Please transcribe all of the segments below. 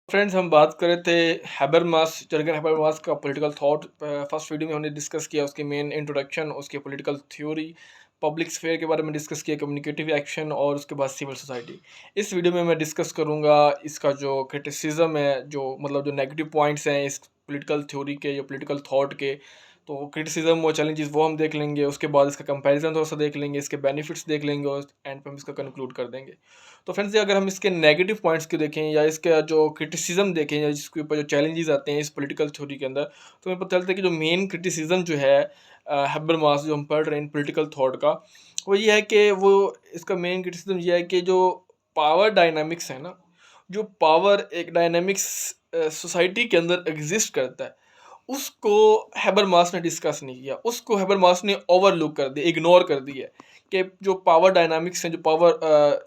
Friends, हम बात कर रहे थे हैबरमास, जर्गन हैबरमास का पॉलिटिकल थॉट। फर्स्ट वीडियो में हमने डिस्कस किया उसकी मेन इंट्रोडक्शन, उसकी पॉलिटिकल थ्योरी, पब्लिक स्फेयर के बारे में डिस्कस किया, कम्युनिकेटिव एक्शन और उसके बाद सिविल सोसाइटी। इस वीडियो में मैं डिस्कस करूंगा इसका जो क्रिटिसिज्म है, जो मतलब जो नेगेटिव पॉइंट्स हैं इस पॉलिटिकल थ्योरी के या पॉलिटिकल थॉट के। तो क्रिटिसिज्म और चैलेंजेस वो हम देख लेंगे, उसके बाद इसका कंपैरिजन थोड़ा सा देख लेंगे, इसके बेनिफिट्स देख लेंगे और एंड पे हम इसका कंक्लूड कर देंगे। तो फ्रेंड्स, अगर हम इसके नेगेटिव पॉइंट्स को देखें या इसका जो क्रिटिसिज्म देखें या जिसके ऊपर जो चैलेंजेस आते हैं इस पॉलिटिकल थ्योरी के अंदर, तो हमें पता चलता है कि जो मेन क्रिटिसिज्म जो है हैबरमास जो हम पढ़ रहे हैं पॉलिटिकल थॉट का, वो ये है कि वो इसका मेन क्रिटिसिज्म ये है कि जो पावर डायनामिक्स है ना, जो पावर एक डायनामिक्स सोसाइटी के अंदर एग्जिस्ट करता है, उसको हैबरमास ने डिस्कस नहीं किया, उसको हैबरमास ने ओवरलुक कर दिया, इग्नोर कर दिया कि जो पावर डायनामिक्स हैं, जो पावर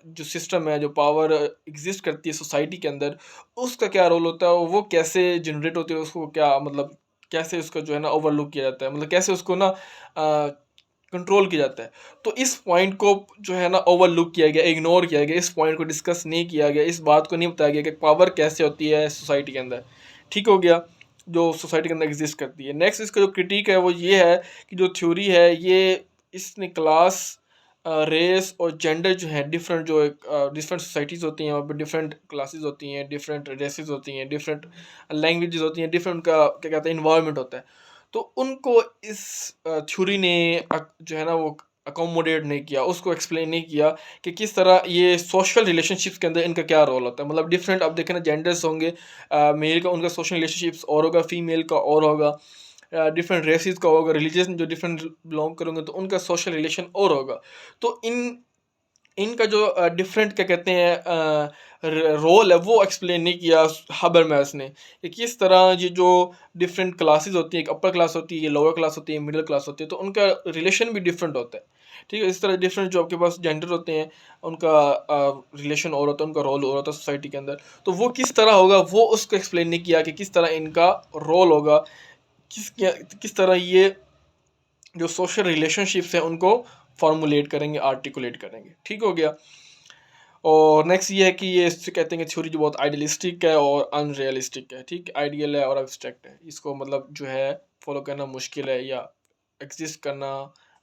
जो सिस्टम है, जो पावर एग्जिस्ट करती है सोसाइटी के अंदर, उसका क्या रोल होता है, वो कैसे जनरेट होती है, उसको क्या मतलब कैसे उसका जो है ना ओवरलुक किया जाता है, मतलब कैसे उसको ना कंट्रोल किया जाता है। तो इस पॉइंट को जो है ना ओवरलुक किया गया, इग्नोर किया गया, इस पॉइंट को डिस्कस नहीं किया गया, इस बात को नहीं बताया गया कि पावर कैसे होती है सोसाइटी के अंदर। ठीक हो गया, जो सोसाइटी के अंदर एग्जिस्ट करती है। नेक्स्ट इसका जो क्रिटिक है वो ये है कि जो थ्योरी है ये इसने क्लास, रेस और जेंडर जो है डिफरेंट, जो एक डिफरेंट सोसाइटीज़ होती हैं, वहाँ पर डिफरेंट क्लासेस होती हैं, डिफरेंट रेसेस होती हैं, डिफरेंट लैंग्वेजेस होती हैं, डिफरेंट का क्या कहते हैं इन्वायरमेंट होता है। तो उनको इस थ्योरी ने जो है ना वो अकोमोडेट नहीं किया, उसको एक्सप्लेन नहीं किया कि किस तरह ये सोशल रिलेशनशिप्स के अंदर इनका क्या रोल होता है। मतलब डिफरेंट, अब देखें ना, जेंडर्स होंगे, मेल का उनका सोशल रिलेशनशिप्स और होगा, फीमेल का और होगा, डिफरेंट रेसिस का होगा, रिलीजन जो डिफरेंट बिलोंग करेंगे तो उनका सोशल रिलेशन और होगा। तो इनका जो डिफरेंट क्या कहते हैं रोल है वो एक्सप्लेन नहीं किया हाबरमैस ने कि किस तरह ये जो डिफरेंट क्लासेस होती है, एक अपर क्लास होती है, लोअर क्लास होती है, मिडिल क्लास होती है, तो उनका रिलेशन भी डिफरेंट होता है। ठीक है, इस तरह डिफरेंट जो आपके पास जेंडर होते हैं उनका रिलेशन और होता है, उनका रोल और होता है सोसाइटी के अंदर। तो वो किस तरह होगा वो उसको एक्सप्लेन नहीं किया कि किस तरह इनका रोल होगा, किस तरह ये जो सोशल रिलेशनशिप्स हैं उनको फॉर्मुलेट करेंगे, आर्टिकुलेट करेंगे। ठीक हो गया। और नेक्स्ट ये है कि ये इससे कहते हैं कि थ्योरी जो बहुत आइडियलिस्टिक है और अनरियलिस्टिक है। ठीक, आइडियल है और एब्स्ट्रैक्ट है, इसको मतलब जो है फॉलो करना मुश्किल है या एग्जिस्ट करना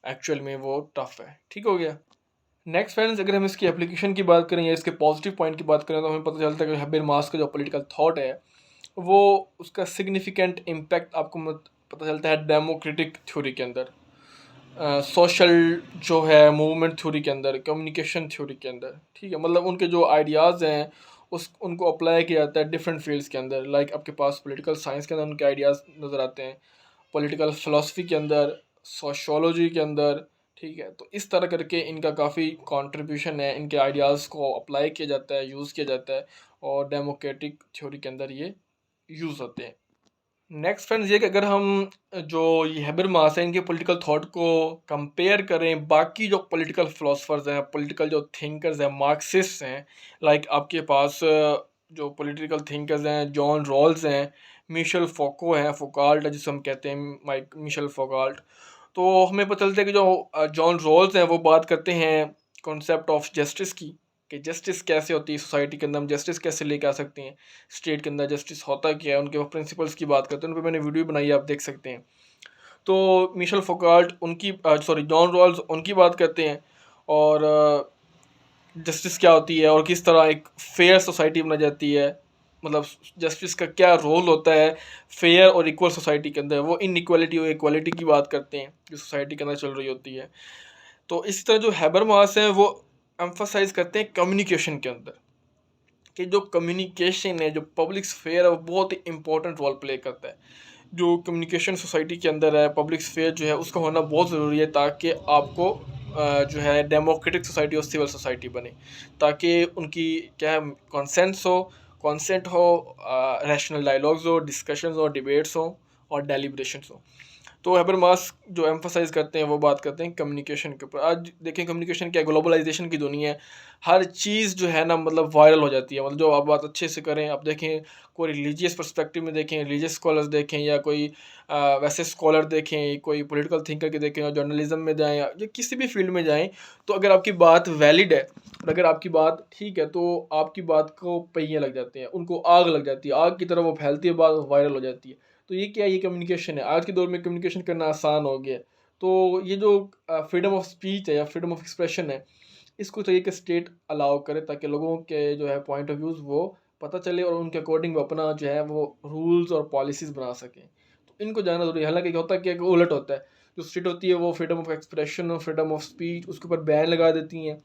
एक्चुअल में वो टफ है। ठीक हो गया। नेक्स्ट फ्रेंड्स, अगर हम इसकी एप्लीकेशन की बात करें या इसके पॉजिटिव पॉइंट की बात करें, तो हमें पता चलता है कि हैबरमास का जो पॉलिटिकल थॉट है वो उसका सिग्निफिकेंट इम्पैक्ट आपको पता चलता है डेमोक्रेटिक थ्योरी के अंदर, सोशल जो है मूवमेंट थ्योरी के अंदर, कम्युनिकेशन थ्योरी के अंदर। ठीक है, मतलब उनके जो आइडियाज़ हैं उस उनको अप्लाई किया जाता है डिफरेंट फील्ड्स के अंदर। लाइक आपके पास पॉलिटिकल साइंस के अंदर उनके आइडियाज़ नज़र आते हैं, पॉलिटिकल फ़िलासफ़ी के अंदर, सोशियोलॉजी के अंदर। ठीक है, तो इस तरह करके इनका काफ़ी कंट्रीब्यूशन है, इनके आइडियाज़ को अप्लाई किया जाता है, यूज़ किया जाता है और डेमोक्रेटिक थ्योरी के अंदर ये यूज़ होते हैं। नेक्स्ट फ्रेंड्स, ये कि अगर हम जो ये हैबरमास है इनके पॉलिटिकल थॉट को कंपेयर करें बाकी जो पॉलिटिकल फिलोसफर्स हैं, पॉलिटिकल जो थिंकर्स हैं, मार्क्सिस्ट हैं, लाइक आपके पास जो पॉलिटिकल थिंकर्स हैं जॉन रॉल्स हैं, मिशेल फोको हैं, फोकाल्ट है जिसे हम कहते हैं माइक मिशेल फोकाल्ट। तो हमें पता चलता है कि जो जॉन रॉल्स हैं वो बात करते हैं कॉन्सेप्ट ऑफ जस्टिस की, कि जस्टिस कैसे होती है सोसाइटी के अंदर, हम जस्टिस कैसे लेके आ सकते हैं, स्टेट के अंदर जस्टिस होता क्या है, उनके वो प्रिंसिपल्स की बात करते हैं। उन पर मैंने वीडियो बनाई है, आप देख सकते हैं। तो मिशेल फोकाल्ट उनकी सॉरी जॉन रॉल्स उनकी बात करते हैं, और जस्टिस क्या होती है और किस तरह एक फेयर सोसाइटी बना जाती है, मतलब जस्टिस का क्या रोल होता है फेयर और इक्वल सोसाइटी के अंदर। वो इनइक्वालिटी और इक्वालिटी की बात करते हैं जो सोसाइटी के अंदर चल रही होती है। तो इसी तरह जो हैबरमास हैं वो एम्फसाइज करते हैं कम्युनिकेशन के अंदर, कि जो कम्युनिकेशन है, जो पब्लिक स्फेयर है, वो बहुत ही इंपॉर्टेंट रोल प्ले करता है। जो कम्युनिकेशन सोसाइटी के अंदर है, पब्लिक स्फेयर जो है उसका होना बहुत ज़रूरी है, ताकि आपको जो है डेमोक्रेटिक सोसाइटी और सिविल सोसाइटी बने, ताकि उनकी क्या है कॉन्सेंट हो, रैशनल डायलॉग्स हो, डिस्कशंस हो, डिबेट्स हो और डेलिब्रेशंस हो। तो हैबरमास जो एम्फसाइज़ करते हैं वो बात करते हैं कम्युनिकेशन के ऊपर। आज देखें कम्युनिकेशन क्या है, ग्लोबलाइज़ेशन की दुनिया है। हर चीज़ जो है ना मतलब वायरल हो जाती है। मतलब जो आप बात अच्छे से करें, आप देखें कोई रिलीजियस पर्सपेक्टिव में देखें, रिलीजियस स्कॉलर्स देखें या कोई वैसे स्कॉलर देखें, कोई पॉलिटिकल थिंकर के देखें या जर्नलिज़्म में जाएँ या किसी भी फ़ील्ड में जाएँ, तो अगर आपकी बात वैलिड है और अगर आपकी बात ठीक है, तो आपकी बात को पहिए लग जाते हैं, उनको आग लग जाती है। आग की तरह वो फैलती है, बात वायरल हो जाती है। तो ये क्या है, ये कम्युनिकेशन है। आज के दौर में कम्युनिकेशन करना आसान हो गया है। तो ये जो फ्रीडम ऑफ स्पीच है या फ्रीडम ऑफ एक्सप्रेशन है, इसको चाहिए कि स्टेट अलाउ करे ताकि लोगों के जो है पॉइंट ऑफ व्यूज़ वो पता चले और उनके अकॉर्डिंग वो अपना जो है वो रूल्स और पॉलिसीज़ बना सकें। तो इनको जानना ज़रूरी है। हालाँकि क्या होता है कि उलट होता है। जो स्टेट होती है वो फ्रीडम ऑफ एक्सप्रेशन और फ्रीडम ऑफ स्पीच उसके ऊपर बैन लगा देती हैं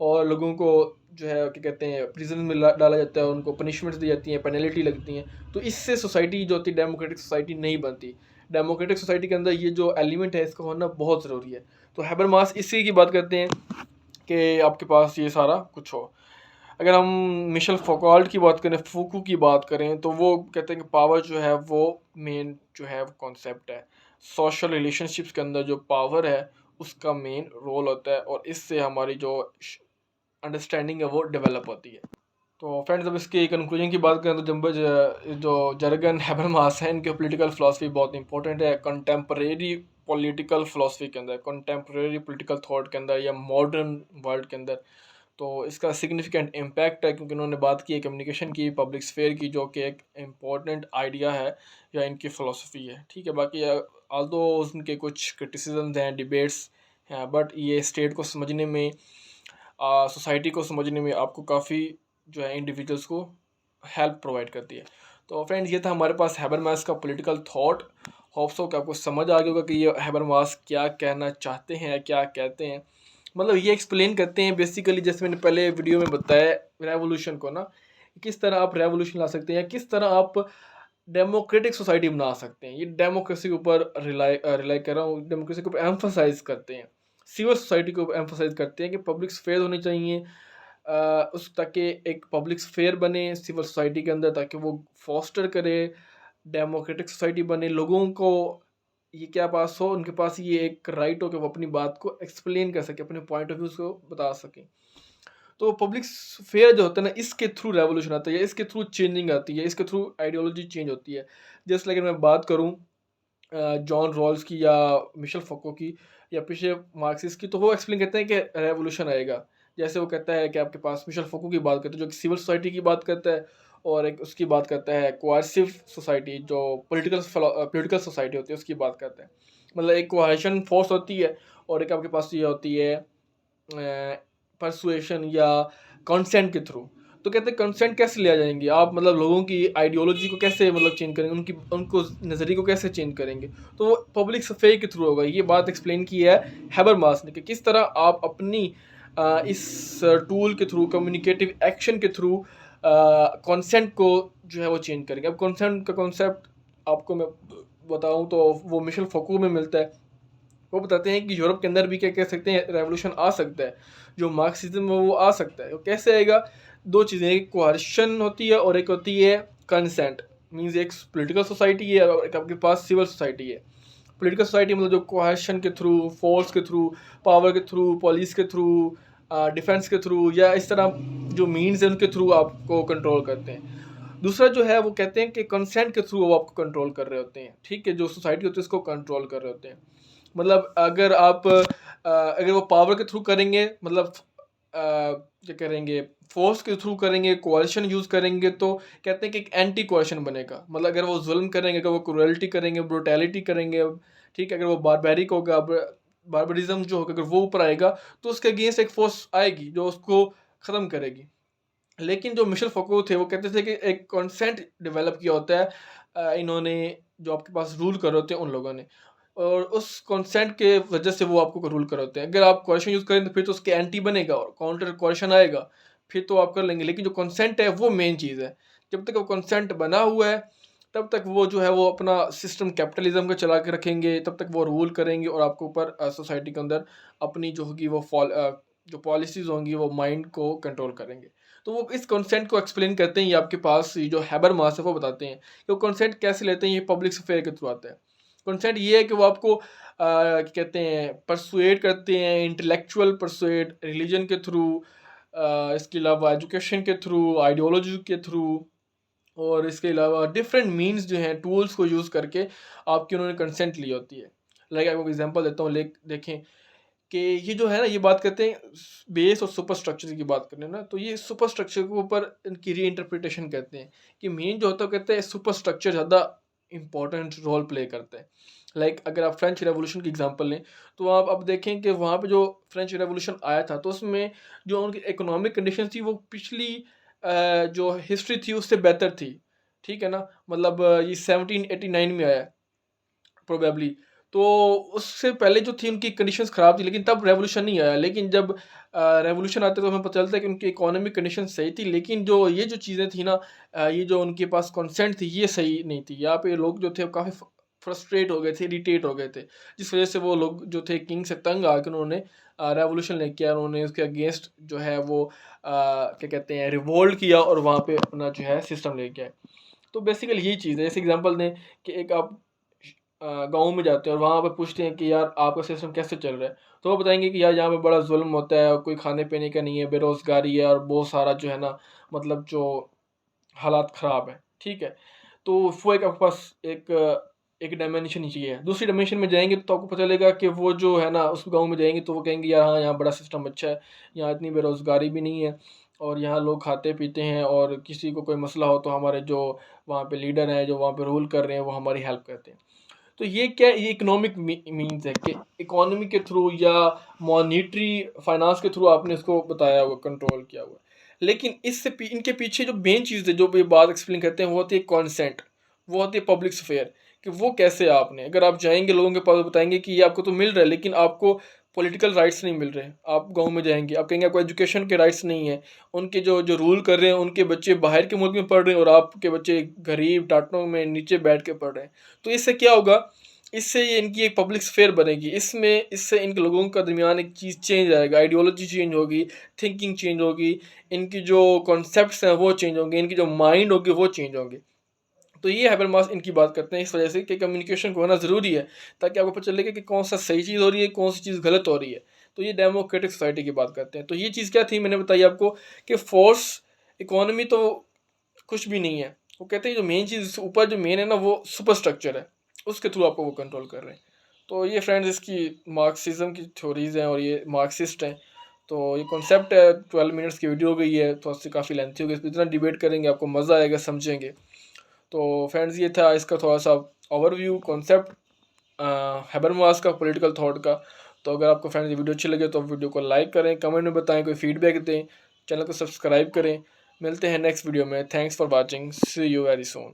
और लोगों को जो है क्या कहते हैं प्रिजन में डाला जाता है, उनको पनिशमेंट्स दी जाती हैं, पेनल्टी लगती हैं। तो इससे सोसाइटी जो होती है डेमोक्रेटिक सोसाइटी नहीं बनती। डेमोक्रेटिक सोसाइटी के अंदर ये जो एलिमेंट है इसका होना बहुत ज़रूरी है। तो हैबरमास इसी की बात करते हैं कि आपके पास ये सारा कुछ हो। अगर हम मिशेल फौकॉल्ट की बात करें, फूकू की बात करें, तो वो कहते हैं कि पावर जो है वो मेन जो है वो कॉन्सेप्ट है। सोशल रिलेशनशिप्स के अंदर जो पावर है उसका मेन रोल होता है और इससे हमारी जो अंडरस्टैंडिंग है वो डेवलप होती है। तो फ्रेंड्स अब इसके कंक्लूजन की बात करें तो जो जर्गन हैबरमास है इनके पॉलिटिकल फिलॉसफी बहुत इंपॉर्टेंट है कंटेम्परेरी पॉलिटिकल फिलॉसफी के अंदर, कंटेम्परेरी पॉलिटिकल थॉट के अंदर या मॉडर्न वर्ल्ड के अंदर। तो इसका सिग्निफिकेंट इम्पैक्ट है क्योंकि उन्होंने बात की है कम्युनिकेशन की, पब्लिक स्फेयर की, जो कि एक इम्पॉर्टेंट आइडिया है या इनकी फ़िलासफ़ी है। ठीक है, बाकी ऑल्दो उनके कुछ क्रिटिसिजम्स हैं, डिबेट्स हैं, बट ये स्टेट को समझने में, सोसाइटी को समझने में आपको काफ़ी जो है इंडिविजुअल्स को हेल्प प्रोवाइड करती है। तो फ्रेंड्स ये था हमारे पास हैबरमास का पॉलिटिकल थॉट। होप सो कि आपको समझ आ गया होगा कि ये हैबरमास क्या कहना चाहते हैं या क्या कहते हैं। मतलब ये एक्सप्लेन करते हैं बेसिकली, जैसे मैंने पहले वीडियो में बताया, रेवोल्यूशन को ना किस तरह आप रेवोल्यूशन ला सकते हैं, किस तरह आप डेमोक्रेटिक सोसाइटी बना सकते हैं। ये डेमोक्रेसी के ऊपर रिलाई कर रहा हूँ, डेमोक्रेसी के ऊपर एम्फोसाइज करते हैं, सिविल सोसाइटी को एम्फोसाइज करते हैं कि पब्लिक स्फेयर होनी चाहिए, उस ताकि एक पब्लिक स्फेयर बने सिविल सोसाइटी के अंदर, ताकि वो फॉस्टर करे डेमोक्रेटिक सोसाइटी बने, लोगों को ये क्या पास हो, उनके पास ये एक राइट हो कि वो अपनी बात को एक्सप्लेन कर सके, अपने पॉइंट ऑफ व्यूज़ को बता सकें। तो पब्लिक स्फेयर जो होता है ना, इसके थ्रू रेवोल्यूशन आता है, इसके थ्रू चेंजिंग आती है, इसके थ्रू आइडियोलॉजी चेंज होती है। जैसे अगर मैं बात करूँ जॉन रॉल्स की या मिशेल फ़oucault की या पीछे मार्क्सिस्ट की, तो वो एक्सप्लेन करते हैं कि रेवोल्यूशन आएगा। जैसे वो कहता है कि आपके पास मिशेल फ़oucault की बात करते हैं जो कि सिविल सोसाइटी की बात करता है, और एक उसकी बात करता है कोएर्सिव सोसाइटी जो पॉलिटिकल सोसाइटी होती है उसकी बात करता है। मतलब एक कोहेशन फोर्स होती है और एक आपके पास ये होती है परसुएशन या कंसेंट के थ्रू। तो कहते हैं कंसेंट कैसे लिया जाएंगे आप, मतलब लोगों की आइडियोलॉजी को कैसे मतलब चेंज करेंगे, उनको नज़रिए को कैसे चेंज करेंगे, तो वो पब्लिक स्फेयर के थ्रू होगा। ये बात एक्सप्लेन की है हैबरमास ने कि किस तरह आप अपनी इस टूल के थ्रू, कम्युनिकेटिव एक्शन के थ्रू कंसेंट को जो है वो चेंज करेंगे। अब कंसेंट का कॉन्सेप्ट आपको मैं बताऊं तो वो मिशेल फ़oucault में मिलता है। वो बताते हैं कि यूरोप के अंदर भी क्या कह सकते हैं रेवोल्यूशन आ सकता है, जो मार्क्सिज्म है वो आ सकता है। वो कैसे आएगा, दो चीज़ें, एक कोहेशन होती है और एक होती है कंसेंट। मींस एक पॉलिटिकल सोसाइटी है और एक आपके पास सिविल सोसाइटी है। पॉलिटिकल सोसाइटी मतलब जो कोहेशन के थ्रू, फोर्स के थ्रू, पावर के थ्रू, पुलिस के थ्रू, डिफेंस के थ्रू या इस तरह जो मीन्स है उनके थ्रू आपको कंट्रोल करते हैं। दूसरा जो है वो कहते हैं कि कंसेंट के थ्रू वो आपको कंट्रोल कर रहे होते हैं। ठीक है, जो सोसाइटी होती है उसको कंट्रोल कर रहे होते हैं। मतलब अगर आप अगर वो पावर के थ्रू करेंगे, मतलब क्या करेंगे, फोर्स के थ्रू करेंगे, कोएर्शन यूज़ करेंगे, तो कहते हैं कि एक एंटी कोएर्शन बनेगा। मतलब अगर वो जुल्म करेंगे, अगर वो क्रूरल्टी करेंगे, ब्रुटैलिटी करेंगे, ठीक है, अगर वो बारबेरिक होगा, बारबरिज्म जो होगा, अगर वो ऊपर आएगा तो उसके अगेंस्ट एक फोर्स आएगी जो उसको ख़त्म करेगी। लेकिन जो मिशेल फ़oucault थे वो कहते थे कि एक कॉन्सेंट डेवलप किया होता है इन्होंने, जो आपके पास रूल कर रहे होते हैं उन लोगों ने, और उस कॉन्सेंट के वजह से वो आपको रूल कर रहे होते हैं। अगर आप कोएर्शन यूज़ करें तो फिर तो उसके एंटी बनेगा और काउंटर कोएर्शन आएगा, फिर तो आप कर लेंगे। लेकिन जो कॉन्सेंट है वो मेन चीज़ है। जब तक वो कॉन्सेंट बना हुआ है तब तक वो जो है वो अपना सिस्टम कैपिटलिज्म का चला के रखेंगे, तब तक वो रूल करेंगे और आपके ऊपर सोसाइटी के अंदर अपनी जो होगी वो जो पॉलिसीज़ होंगी वो माइंड को कंट्रोल करेंगे। तो वो इस कंसेंट को एक्सप्लेन करते हैं, ये आपके पास ये जो हैबरमास है वो बताते हैं कि वो कंसेंट कैसे लेते हैं, ये पब्लिक अफेयर के थ्रू आता है। कंसेंट ये है कि वो आपको क्या कहते हैं, परसुएड करते हैं, इंटेलेक्चुअल परसुएड, रिलीजन के थ्रू, इसके अलावा एजुकेशन के थ्रू, आइडियोलॉजी के थ्रू, और इसके अलावा डिफरेंट मीन्स जो हैं, टूल्स को यूज़ करके आपकी उन्होंने कंसेंट ली होती है। लाइक आपको एग्जांपल देता हूँ, देखें कि ये जो है ना, ये बात करते हैं बेस और सुपर स्ट्रक्चर की बात करें ना, तो ये सुपर स्ट्रक्चर के ऊपर इनकी री इंटरप्रिटेशन कहते हैं कि मेन जो होता है, कहते हैं सुपर स्ट्रक्चर ज़्यादा इंपॉर्टेंट रोल प्ले करता है। लाइक अगर आप फ्रेंच रेवोल्यूशन की एग्जांपल लें, तो आप अब देखें कि वहाँ पे जो फ्रेंच रेवोल्यूशन आया था, तो उसमें जो उनकी इकोनॉमिक कंडीशन थी वो पिछली जो हिस्ट्री थी उससे बेहतर थी। ठीक है ना, मतलब ये 1789 में आया प्रोबेबली, तो उससे पहले जो थी उनकी कंडीशंस ख़राब थी, लेकिन तब रेवोल्यूशन नहीं आया। लेकिन जब रेवोल्यूशन आता है तो हमें पता चलता है कि उनकी इकोनॉमिक कंडीशन सही थी, लेकिन जो ये जो चीज़ें थी ना, ये जो उनके पास कंसेंट थी ये सही नहीं थी। यहाँ पे लोग जो थे वो काफ़ी फ्रस्ट्रेट हो गए थे, इरिटेट हो गए थे, जिस वजह से वो लोग जो थे किंग से तंग आके उन्होंने रेवोल्यूशन लेके आया, उन्होंने उसके अगेंस्ट जो है वो क्या कहते हैं, रिवोल्ट किया और वहाँ पे अपना जो है सिस्टम लेके आए। तो बेसिकली यही चीज़ है। जैसे एग्जांपल दें कि एक आप गाँव में जाते हैं और वहाँ पे पूछते हैं कि यार आपका सिस्टम कैसे चल रहा है, तो वो बताएंगे कि यार यहाँ पे बड़ा जुल्म होता है, कोई खाने पीने का नहीं है, बेरोज़गारी है, और बहुत सारा जो है ना, मतलब जो हालात ख़राब हैं। ठीक है, तो वो एक आपके पास एक डायमेंशन ही है। दूसरी डायमेंशन में जाएंगे तो आपको पता चलेगा कि वो जो है ना, उस गाँव में जाएंगे तो वो कहेंगे यार हाँ, यहाँ बड़ा सिस्टम अच्छा है, यहाँ इतनी बेरोज़गारी भी नहीं है, और यहाँ लोग खाते पीते हैं, और किसी को कोई मसला हो तो हमारे जो वहाँ पे लीडर हैं, जो वहाँ पे रूल कर रहे हैं, वो हमारी हेल्प करते हैं। तो ये क्या है, ये इकोनॉमिक मीन्स है कि इकोनॉमी के थ्रू या मॉनेटरी फाइनेंस के थ्रू आपने इसको बताया हुआ, कंट्रोल किया हुआ। लेकिन इनके पीछे जो मेन चीज़ है, जो ये बात एक्सप्लेन करते हैं, वो होती है कॉन्सेंट, वो होती है पब्लिक स्फेयर, कि वो कैसे आपने, अगर आप जाएंगे लोगों के पास, बताएंगे कि ये आपको तो मिल रहा है, लेकिन आपको पॉलिटिकल राइट्स नहीं मिल रहे। आप गांव में जाएंगे, आप कहेंगे आपको एजुकेशन के राइट्स नहीं है, उनके जो जो रूल कर रहे हैं, उनके बच्चे बाहर के मुल्क में पढ़ रहे हैं और आपके बच्चे गरीब टाटनों में नीचे बैठ के पढ़ रहे हैं। तो इससे क्या होगा, इससे ये इनकी एक पब्लिक स्फेयर बनेगी, इससे इन लोगों का दरमियान एक चीज़ चेंज आएगा, आइडियोलॉजी चेंज होगी, थिंकिंग चेंज होगी, इनकी जो कॉन्सेप्ट्स हैं वो चेंज होंगे, इनकी जो माइंड होगी वो चेंज होंगे। तो ये हैबरमास इनकी बात करते हैं इस वजह से कि कम्युनिकेशन को होना ज़रूरी है, ताकि आपको पता चले कि कौन सा सही चीज़ हो रही है, कौन सी चीज़ गलत हो रही है। तो ये डेमोक्रेटिक सोसाइटी की बात करते हैं। तो ये चीज़ क्या थी, मैंने बताई आपको कि फोर्स इकोनॉमी तो कुछ भी नहीं है। वो कहते हैं जो मेन चीज़ ऊपर जो मेन है ना, वो सुपर स्ट्रक्चर है, उसके थ्रू आपको वो कंट्रोल कर रहे हैं। तो ये फ्रेंड्स इसकी मार्क्सिज्म की थ्योरीज हैं और ये मार्क्सिस्ट हैं। तो ये कॉन्सेप्ट है, 12 मिनट्स की वीडियो हो गई है, तो उससे काफ़ी लेंथी हो गई, इस पर इतना डिबेट करेंगे आपको मज़ा आएगा, समझेंगे। तो फ्रेंड्स ये था इसका थोड़ा सा ओवरव्यू कॉन्सेप्ट हैबरमास का, पॉलिटिकल थॉट का। तो अगर आपको फ्रेंड्स ये वीडियो अच्छी लगे तो वीडियो को लाइक करें, कमेंट में बताएं, कोई फीडबैक दें, चैनल को सब्सक्राइब करें। मिलते हैं नेक्स्ट वीडियो में। Thanks for watching, see you very soon.